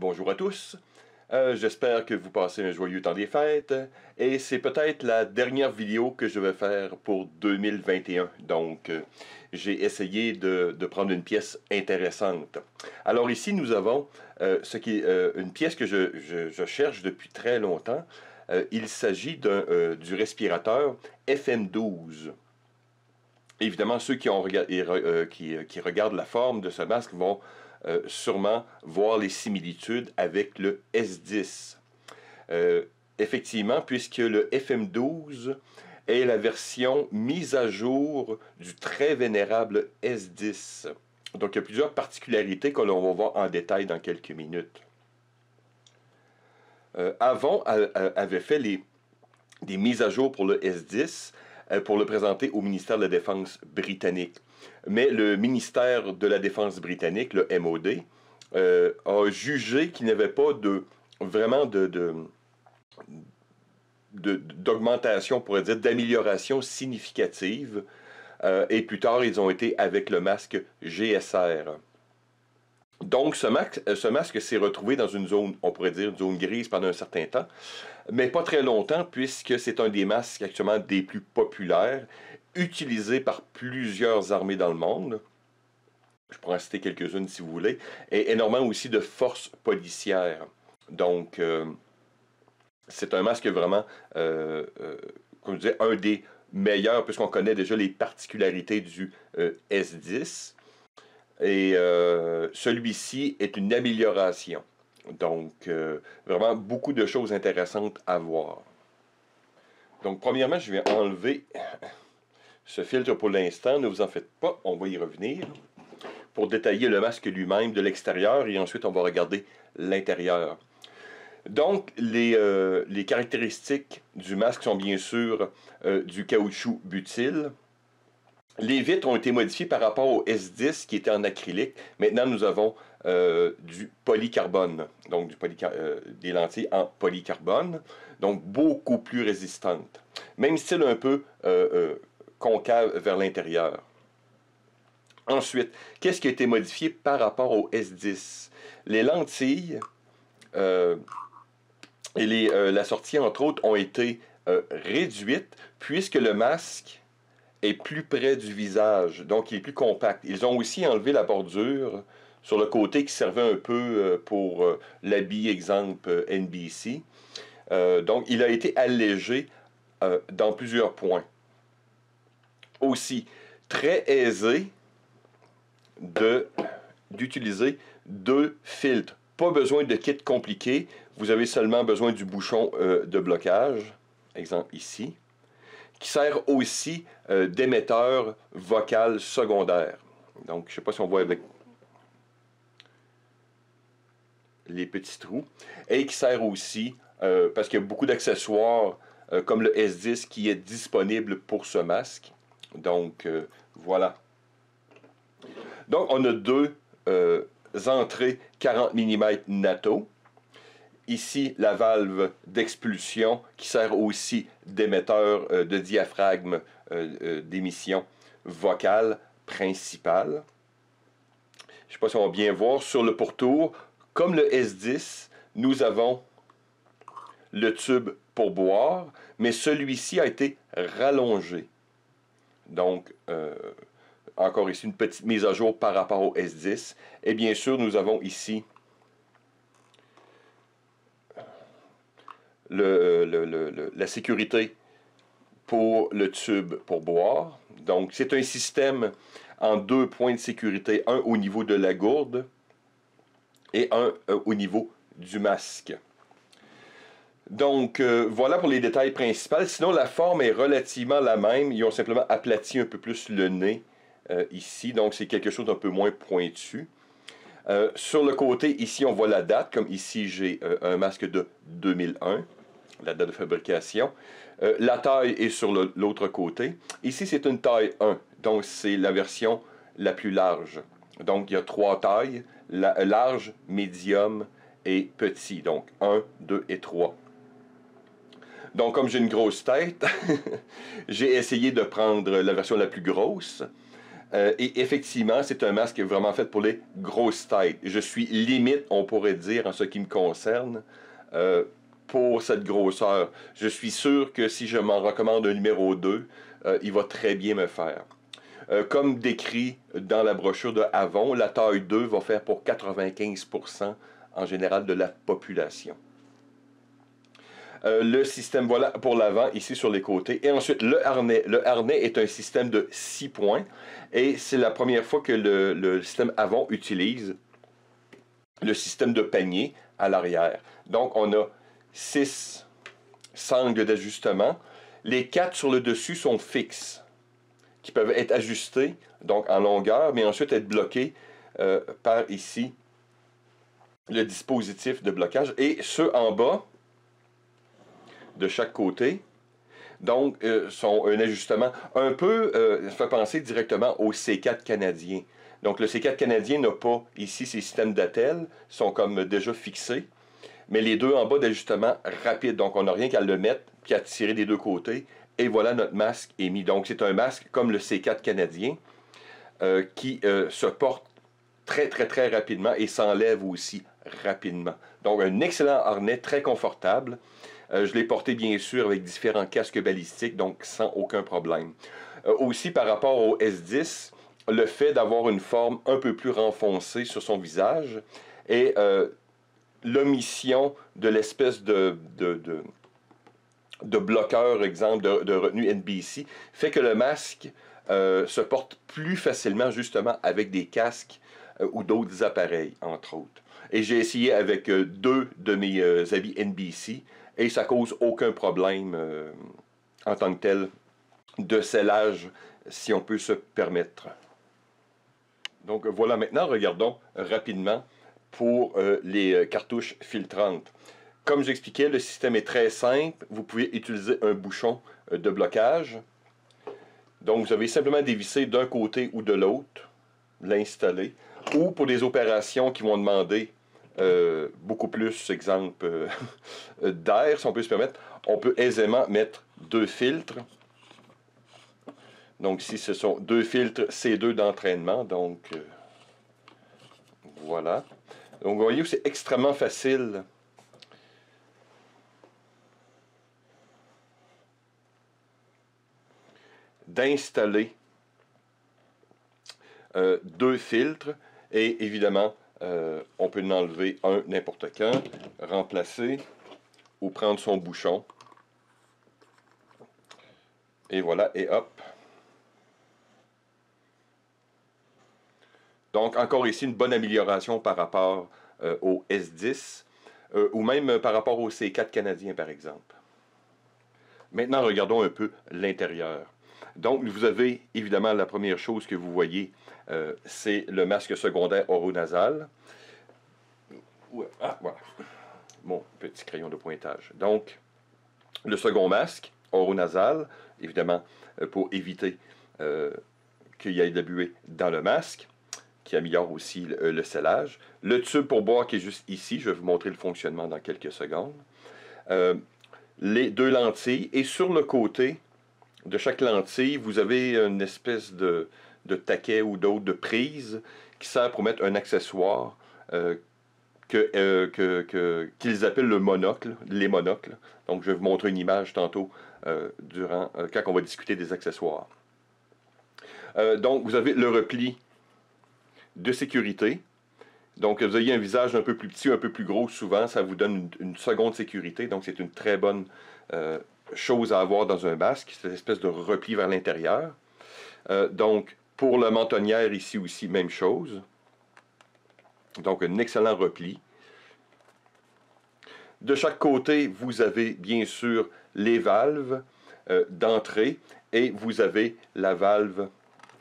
Bonjour à tous, j'espère que vous passez un joyeux temps des fêtes et c'est peut-être la dernière vidéo que je vais faire pour 2021. Donc j'ai essayé de prendre une pièce intéressante. Alors ici nous avons une pièce que je cherche depuis très longtemps. Il s'agit du respirateur FM12. Évidemment, ceux qui regardent la forme de ce masque vont sûrement voir les similitudes avec le S10. Effectivement, puisque le FM12 est la version mise à jour du très vénérable S10. Donc, il y a plusieurs particularités que l'on va voir en détail dans quelques minutes. Avon avait fait des mises à jour pour le S10 pour le présenter au ministère de la Défense britannique. Mais le ministère de la Défense britannique, le MOD, a jugé qu'il n'y avait pas d'augmentation, on pourrait dire, d'amélioration significative. Et plus tard, ils ont été avec le masque GSR. Donc, ce masque s'est retrouvé dans une zone, on pourrait dire, une zone grise pendant un certain temps, mais pas très longtemps, puisque c'est un des masques actuellement des plus populaires, utilisés par plusieurs armées dans le monde. Je pourrais en citer quelques-unes si vous voulez, et énormément aussi de forces policières. Donc, c'est un masque vraiment, comme je disais, un des meilleurs, puisqu'on connaît déjà les particularités du S10. Et celui-ci est une amélioration. Donc, vraiment beaucoup de choses intéressantes à voir. Donc, premièrement, je vais enlever ce filtre pour l'instant. Ne vous en faites pas, on va y revenir. Pour détailler le masque lui-même de l'extérieur et ensuite on va regarder l'intérieur. Donc, les caractéristiques du masque sont bien sûr du caoutchouc butyl. Les vitres ont été modifiées par rapport au S10 qui était en acrylique. Maintenant, nous avons du polycarbone, donc des lentilles en polycarbone, donc beaucoup plus résistantes. Même style un peu concave vers l'intérieur. Ensuite, qu'est-ce qui a été modifié par rapport au S10? Les lentilles et la sortie, entre autres, ont été réduites puisque le masque est plus près du visage, donc il est plus compact. Ils ont aussi enlevé la bordure sur le côté qui servait un peu pour l'habit, exemple NBC. Donc il a été allégé dans plusieurs points. Aussi, très aisé d'utiliser deux filtres. Pas besoin de kit compliqué, vous avez seulement besoin du bouchon de blocage, exemple ici, qui sert aussi d'émetteur vocal secondaire. Donc, je ne sais pas si on voit avec les petits trous. Et qui sert aussi, parce qu'il y a beaucoup d'accessoires, comme le S10 qui est disponible pour ce masque. Donc, voilà. Donc, on a deux entrées 40 mm NATO. Ici, la valve d'expulsion qui sert aussi d'émetteur de diaphragme d'émission vocale principale. Je ne sais pas si on va bien voir. Sur le pourtour, comme le S10, nous avons le tube pour boire, mais celui-ci a été rallongé. Donc, encore ici, une petite mise à jour par rapport au S10. Et bien sûr, nous avons ici la sécurité pour le tube pour boire. Donc, c'est un système en deux points de sécurité, un au niveau de la gourde et un au niveau du masque. Donc, voilà pour les détails principaux. Sinon, la forme est relativement la même. Ils ont simplement aplati un peu plus le nez ici. Donc, c'est quelque chose d'un peu moins pointu. Sur le côté, ici, on voit la date. Comme ici, j'ai un masque de 2001. La date de fabrication. La taille est sur l'autre côté. Ici, c'est une taille 1. Donc, c'est la version la plus large. Donc, il y a trois tailles. Large, médium et petit. Donc, 1, 2 et 3. Donc, comme j'ai une grosse tête, j'ai essayé de prendre la version la plus grosse. Et effectivement, c'est un masque vraiment fait pour les grosses têtes. Je suis limite, on pourrait dire, en ce qui me concerne, pour cette grosseur. Je suis sûr que si je m'en recommande un numéro 2, il va très bien me faire. Comme décrit dans la brochure de Avon, la taille 2 va faire pour 95% en général de la population. Le système, voilà pour l'avant, ici sur les côtés. Et ensuite, le harnais. Le harnais est un système de 6 points. Et c'est la première fois que le système Avon utilise le système de panier à l'arrière. Donc, on a 6 sangles d'ajustement. Les 4 sur le dessus sont fixes, qui peuvent être ajustés, donc en longueur, mais ensuite être bloqués par ici le dispositif de blocage. Et ceux en bas, de chaque côté, donc sont un ajustement un peu, ça fait penser directement au C4 canadien. Donc le C4 canadien n'a pas ici ces systèmes d'attelle, sont comme déjà fixés, mais les deux en bas d'ajustement rapide, donc on n'a rien qu'à le mettre, puis à tirer des deux côtés, et voilà notre masque est mis. Donc c'est un masque comme le C4 canadien, qui se porte très rapidement et s'enlève aussi rapidement. Donc un excellent harnais, très confortable. Je l'ai porté bien sûr avec différents casques balistiques, donc sans aucun problème. Aussi par rapport au S10, le fait d'avoir une forme un peu plus renfoncée sur son visage et l'omission de l'espèce de bloqueur, exemple, de retenue NBC, fait que le masque se porte plus facilement justement avec des casques ou d'autres appareils, entre autres. Et j'ai essayé avec deux de mes habits NBC et ça cause aucun problème en tant que tel de scellage, si on peut se permettre. Donc voilà, maintenant regardons rapidement pour les cartouches filtrantes. Comme j'expliquais, le système est très simple. Vous pouvez utiliser un bouchon de blocage. Donc vous avez simplement dévissé d'un côté ou de l'autre, l'installer. Ou pour des opérations qui vont demander beaucoup plus, exemple, d'air, si on peut se permettre, on peut aisément mettre deux filtres. Donc ici, ce sont deux filtres C2 d'entraînement. Donc voilà. Donc vous voyez, c'est extrêmement facile d'installer deux filtres et évidemment on peut en enlever un n'importe quand, remplacer ou prendre son bouchon et voilà, et hop. Donc encore ici une bonne amélioration par rapport au S10 ou même par rapport au C4 canadien par exemple. Maintenant regardons un peu l'intérieur. Donc, vous avez évidemment la première chose que vous voyez, c'est le masque secondaire oronasal. Ah, voilà. Mon petit crayon de pointage. Donc, le second masque, oronasal, évidemment, pour éviter qu'il y ait de la buée dans le masque, qui améliore aussi le scellage. Le tube pour boire qui est juste ici, je vais vous montrer le fonctionnement dans quelques secondes. Les deux lentilles, et sur le côté de chaque lentille, vous avez une espèce de taquet ou d'autre de prise qui sert pour mettre un accessoire qu'ils appellent le monocle, les monocles. Donc, je vais vous montrer une image tantôt quand on va discuter des accessoires. Donc, vous avez le repli de sécurité. Donc, vous avez un visage un peu plus petit, un peu plus gros, souvent, ça vous donne une seconde sécurité. Donc, c'est une très bonne chose à avoir dans un masque, cette espèce de repli vers l'intérieur. Donc, pour la mentonnière, ici aussi, même chose. Donc, un excellent repli. De chaque côté, vous avez bien sûr les valves d'entrée et vous avez la valve.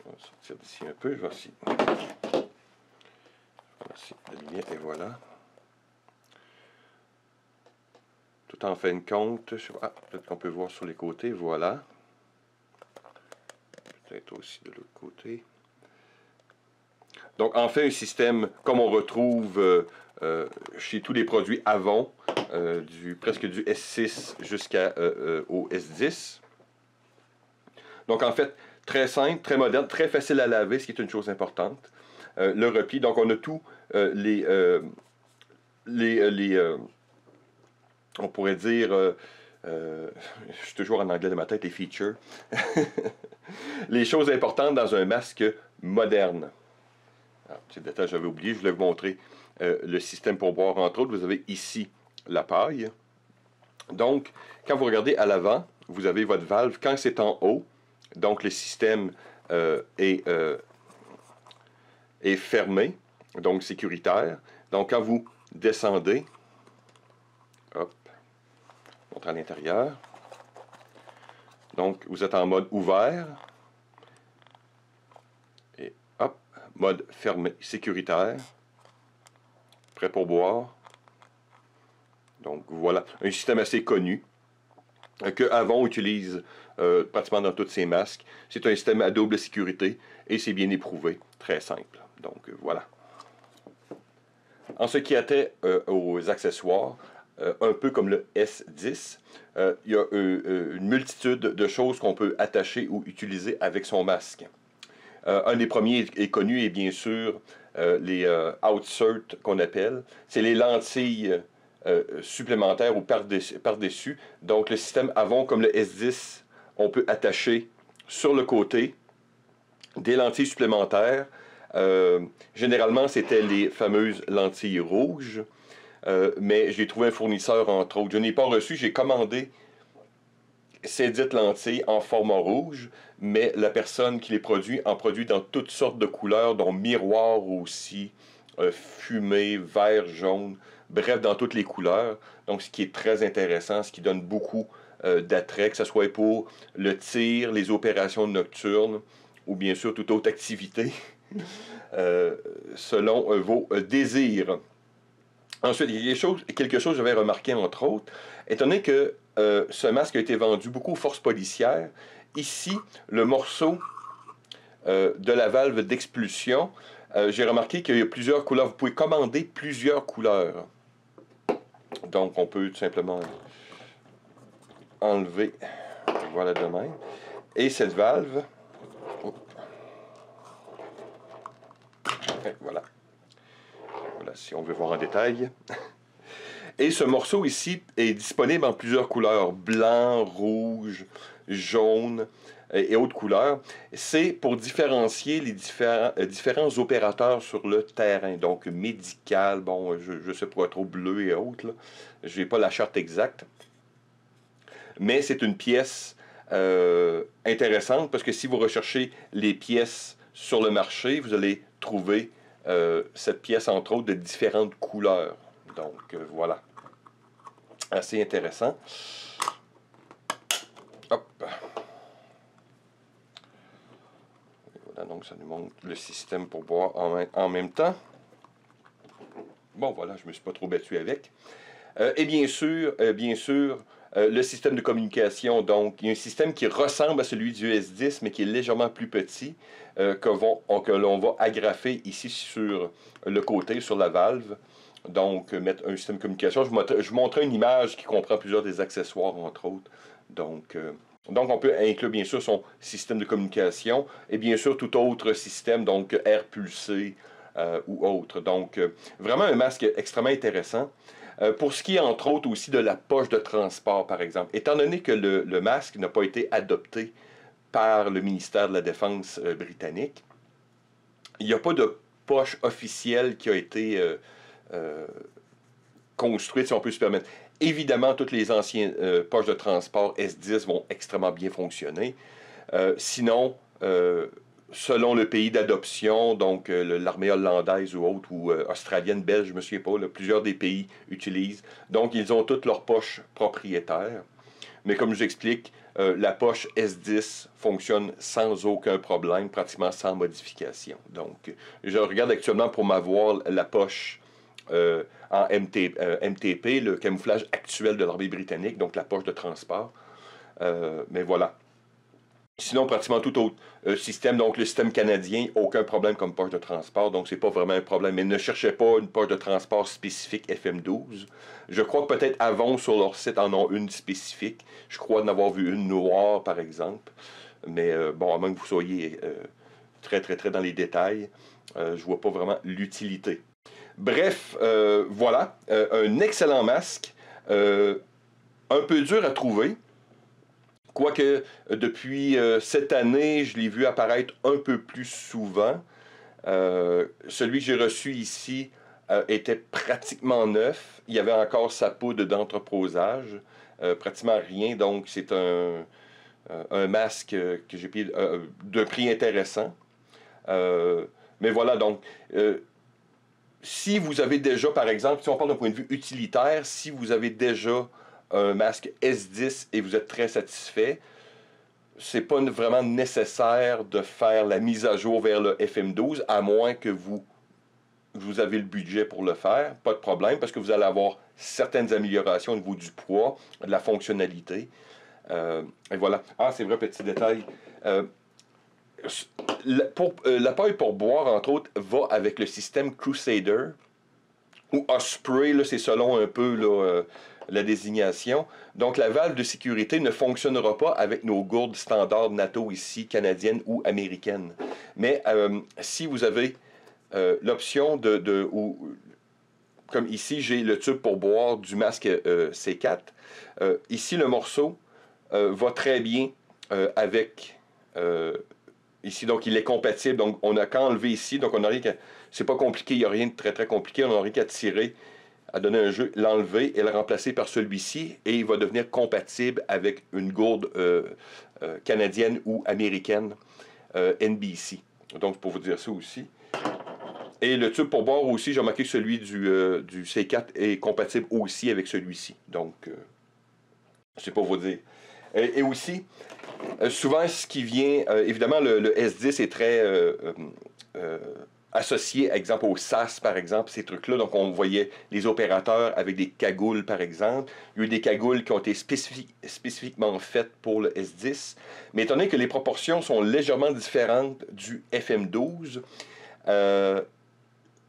On va sortir d'ici un peu, je vais essayer. La lumière, et voilà. Tout en fin de compte, peut-être qu'on peut voir sur les côtés, voilà. Peut-être aussi de l'autre côté. Donc, en fait, un système comme on retrouve chez tous les produits Avon, presque du S6 jusqu'au S10. Donc, en fait, Très simple, très moderne, très facile à laver, ce qui est une chose importante. Le repli, donc on a tous les on pourrait dire, je suis toujours en anglais de ma tête, les features, les choses importantes dans un masque moderne. Alors, petit détail, j'avais oublié, je voulais vous montrer le système pour boire, entre autres. Vous avez ici la paille. Donc, quand vous regardez à l'avant, vous avez votre valve. Quand c'est en haut, donc le système est fermé, donc sécuritaire. Donc, quand vous descendez, hop, je montre à l'intérieur. Donc, vous êtes en mode ouvert. Et hop, mode fermé, sécuritaire. Prêt pour boire. Donc, voilà, un système assez connu que Avon utilise pratiquement dans tous ses masques. C'est un système à double sécurité et c'est bien éprouvé. Très simple. Donc, voilà. En ce qui a trait aux accessoires, un peu comme le S10, il y a une multitude de choses qu'on peut attacher ou utiliser avec son masque. Un des premiers est connu et bien sûr les outsert qu'on appelle. C'est les lentilles supplémentaires ou par-dessus. Donc le système Avon comme le S10, on peut attacher sur le côté des lentilles supplémentaires. Généralement, c'était les fameuses lentilles rouges. Mais j'ai trouvé un fournisseur, entre autres. Je n'ai pas reçu, j'ai commandé ces dites lentilles en format rouge, mais la personne qui les produit en produit dans toutes sortes de couleurs, dont miroir aussi, fumé, vert, jaune, bref, dans toutes les couleurs. Donc, ce qui est très intéressant, ce qui donne beaucoup d'attrait, que ce soit pour le tir, les opérations nocturnes, ou bien sûr toute autre activité, selon vos désirs. Ensuite, il y a quelque chose que j'avais remarqué, entre autres, étant donné que ce masque a été vendu beaucoup aux forces policières, ici, le morceau de la valve d'expulsion, j'ai remarqué qu'il y a plusieurs couleurs. Vous pouvez commander plusieurs couleurs. Donc, on peut tout simplement enlever, voilà de même. Et cette valve, et voilà. Voilà, si on veut voir en détail. Et ce morceau ici est disponible en plusieurs couleurs, blanc, rouge, jaune et autres couleurs. C'est pour différencier les différents opérateurs sur le terrain, donc médical, bon, je ne sais pas trop, bleu et autres. Je n'ai pas la charte exacte. Mais c'est une pièce intéressante parce que si vous recherchez les pièces sur le marché, vous allez trouver cette pièce, entre autres, de différentes couleurs. Donc, voilà. Assez intéressant. Hop. Voilà, donc ça nous montre le système pour boire en même temps. Bon, voilà, je ne me suis pas trop battu avec. Et bien sûr, le système de communication. Donc, il y a un système qui ressemble à celui du S10, mais qui est légèrement plus petit, que l'on va agrafer ici sur le côté, sur la valve. Donc, mettre un système de communication. Je vous montrerai une image qui comprend plusieurs des accessoires, entre autres. Donc, on peut inclure, bien sûr, son système de communication et bien sûr tout autre système, donc air pulsé ou autre. Donc, vraiment un masque extrêmement intéressant. Pour ce qui est, entre autres, aussi de la poche de transport, par exemple, étant donné que le masque n'a pas été adopté par le ministère de la Défense britannique, il n'y a pas de poche officielle qui a été construite, si on peut se permettre. Évidemment, toutes les anciennes poches de transport S10 vont extrêmement bien fonctionner. Sinon, selon le pays d'adoption, donc l'armée hollandaise ou autre, ou australienne, belge, je ne me souviens pas, là, plusieurs des pays utilisent. Donc, ils ont toutes leurs poches propriétaires. Mais comme je vous explique, la poche S10 fonctionne sans aucun problème, pratiquement sans modification. Donc, je regarde actuellement pour m'avoir la poche en MTP, le camouflage actuel de l'armée britannique, donc la poche de transport. Mais voilà. Sinon, pratiquement tout autre système, donc le système canadien, aucun problème comme poche de transport, donc c'est pas vraiment un problème. Mais ne cherchez pas une poche de transport spécifique FM12. Je crois que peut-être Avon sur leur site en ont une spécifique. Je crois en avoir vu une noire, par exemple. Mais bon, à moins que vous soyez très dans les détails, je vois pas vraiment l'utilité. Bref, voilà, un excellent masque, un peu dur à trouver. Quoique, depuis cette année, je l'ai vu apparaître un peu plus souvent. Celui que j'ai reçu ici était pratiquement neuf. Il y avait encore sa poudre d'entreposage. Pratiquement rien, donc c'est un masque que j'ai payé de prix intéressant. Mais voilà, donc, si vous avez déjà, par exemple, si on parle d'un point de vue utilitaire, si vous avez déjà un masque S10 et vous êtes très satisfait, c'est pas vraiment nécessaire de faire la mise à jour vers le FM12, à moins que vous avez le budget pour le faire, pas de problème, parce que vous allez avoir certaines améliorations au niveau du poids, de la fonctionnalité. Et voilà. Ah, c'est vrai, petit détail. La paille pour boire, entre autres, va avec le système Crusader, ou Osprey, c'est selon un peu là, la désignation. Donc, la valve de sécurité ne fonctionnera pas avec nos gourdes standards NATO ici, canadiennes ou américaines. Mais si vous avez l'option comme ici, j'ai le tube pour boire du masque C4. Ici, le morceau va très bien avec... ici, donc, il est compatible. Donc, on n'a qu'à enlever ici. Donc, on n'a rien qu'à... C'est pas compliqué, il n'y a rien de très compliqué. On n'a rien qu'à tirer, à donner un jeu, l'enlever et le remplacer par celui-ci. Et il va devenir compatible avec une gourde canadienne ou américaine NBC. Donc, pour vous dire ça aussi. Et le tube pour boire aussi, j'ai remarqué que celui du C4 est compatible aussi avec celui-ci. Donc, c'est pour vous dire. Et aussi, souvent, ce qui vient... évidemment, le S10 est très associé, exemple, au SAS, par exemple, ces trucs-là. Donc, on voyait les opérateurs avec des cagoules, par exemple. Il y a eu des cagoules qui ont été spécifiquement faites pour le S10. Mais étant donné que les proportions sont légèrement différentes du FM12,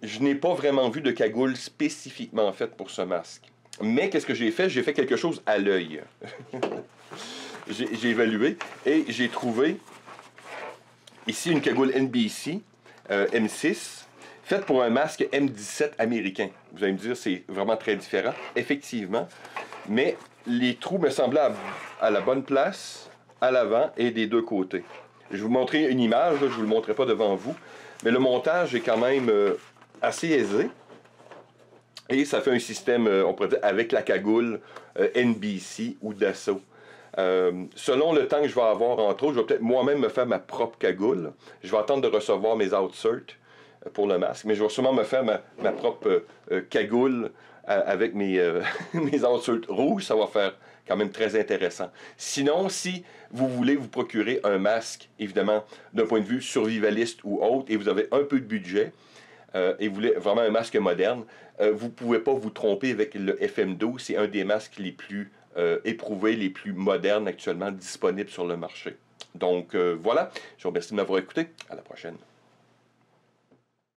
je n'ai pas vraiment vu de cagoule spécifiquement faite pour ce masque. Mais qu'est-ce que j'ai fait? J'ai fait quelque chose à l'œil. J'ai évalué et j'ai trouvé ici une cagoule NBC M6 faite pour un masque M17 américain. Vous allez me dire, c'est vraiment très différent, effectivement. Mais les trous me semblaient à la bonne place, à l'avant et des deux côtés. Je vais vous montrer une image, là, je ne vous le montrerai pas devant vous, mais le montage est quand même assez aisé. Et ça fait un système, on pourrait dire, avec la cagoule NBC ou Dassault. Selon le temps que je vais avoir, entre autres, je vais peut-être moi-même me faire ma propre cagoule. Je vais attendre de recevoir mes outserts pour le masque, mais je vais sûrement me faire ma propre cagoule avec mes outserts rouges. Ça va faire quand même très intéressant. Sinon, si vous voulez vous procurer un masque, évidemment, d'un point de vue survivaliste ou autre, et vous avez un peu de budget, et vous voulez vraiment un masque moderne, vous ne pouvez pas vous tromper avec le FM12. C'est un des masques les plus éprouvés, les plus modernes actuellement disponibles sur le marché. Donc voilà, je vous remercie de m'avoir écouté. À la prochaine.